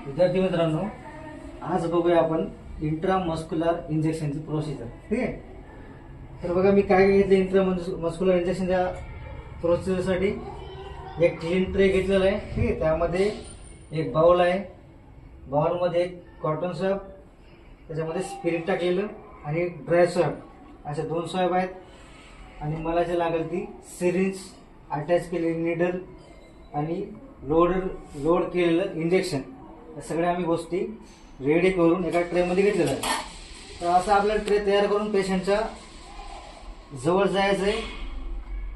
विद्यार्थी मित्रांनो, आज बघूया आपण इंट्रामस्क्युलर इंजेक्शनची प्रोसिजर. ठीक आहे. तर बघा मी काय घेतलं इंट्रामस्क्युलर इंजेक्शनच्या प्रोसिजरसाठी. एक क्लीन ट्रे घेतलेला आहे. ठीक आहे. त्यामध्ये एक बाउल आहे. बाउलमध्ये एक कॉटन स्वॅब, त्याच्यामध्ये स्पिरिट टाकलेलं आणि ड्राय स्वॅब, अशा 2 स्वॅब आहेत. आणि मला जे लागेल ती सिरिंज, अटॅच केलेली निडल आणि लोड केलेलं इंजेक्शन, या सगळ्या आम्ही गोष्टी रेडी करून एका ट्रेमध्ये घेतलेल्या आहे. तर असं आपल्याला ट्रे तयार करून पेशंटच्या जवळ जायचं आहे.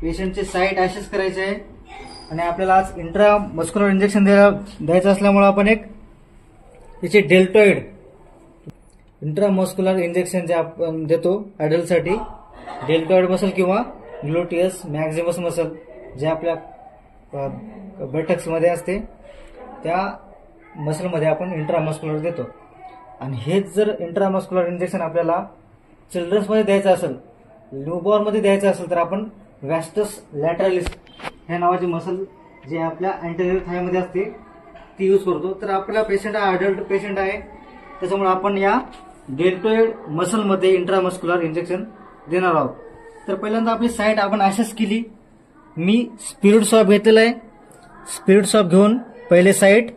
पेशंटचे साईट असेच करायचे आहे. आणि आपल्याला आज इंट्रामस्क्युलर इंजेक्शन द्यायचं असल्यामुळे आपण एक त्याचे डेल्टॉइड इंट्रामस्क्युलर इंजेक्शन जे आपण देतो ॲडल्टसाठी, डेल्टॉइड मसल किंवा ग्लुटियस मॅक्झिमस मसल जे आपल्या बटक्समध्ये असते, त्या मसलमध्ये आपण इंट्रामस्क्युलर देतो. आणि हेच जर इंट्रामस्क्युलर इंजेक्शन आपल्याला चिल्ड्रन्समध्ये द्यायचं असेल, न्यूबॉर्नमध्ये द्यायचं असेल, तर आपण व्हॅस्टस लॅटरलिस ह्या नावाची मसल जे आपल्या अँटेरियर थायमध्ये असते ती यूज करतो. तर आपला पेशंट हा अडल्ट पेशंट आहे, त्याच्यामुळे आपण या डेल्टॉइड मसलमध्ये इंट्रामस्क्युलर इंजेक्शन देणार आहोत. तर पहिल्यांदा आपली साईट आपण असेच केली. मी स्पिरिट स्वॅब घेतलेला आहे. स्पिरिट स्वॅब घेऊन पहिले साईट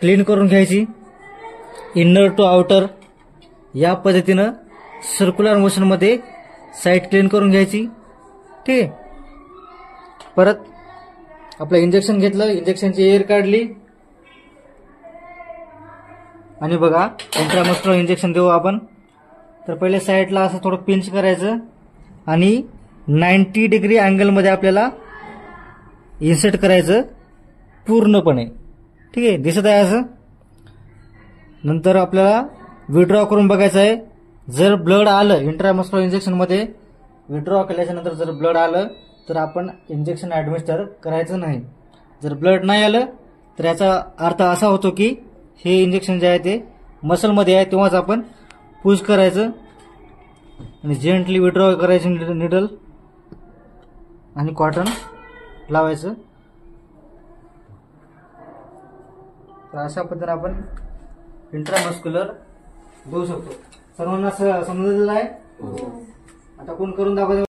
क्लीन करून घ्यायची, इनर टू आउटर या पद्धतीनं सर्क्युलर मोशनमध्ये साईट क्लीन करून घ्यायची. ठीक आहे. परत आपलं इंजेक्शन घेतलं, इंजेक्शनची एअर काढली आणि बघा इंट्रामस्क्युलर इंजेक्शन देऊ आपण. तर पहिले साईडला असं थोडं पिंच करायचं आणि 90 डिग्री अँगलमध्ये आपल्याला इन्सर्ट करायचं पूर्णपणे. ठीक आहे. दिसत आहे असं. नंतर आपल्याला विड्रॉ करून बघायचं आहे. जर ब्लड आलं इंट्रामस्क्युलर इंजेक्शनमध्ये, विड्रॉ केल्याच्यानंतर जर ब्लड आलं तर आपण इंजेक्शन ॲडमिनिस्टर करायचं नाही. जर ब्लड नाही आलं तर याचा अर्थ असा होतो की हे इंजेक्शन जे आहे ते मसलमध्ये आहे, तेव्हाच आपण पुश करायचं आणि जेंटली विड्रॉ करायची निडल आणि कॉटन लावायचं. तर अशा पद्धतीने आपण इंट्रामस्क्युलर देऊ शकतो. सर्वांना समजलेलं आहे. आता कोण करून दाखवतो?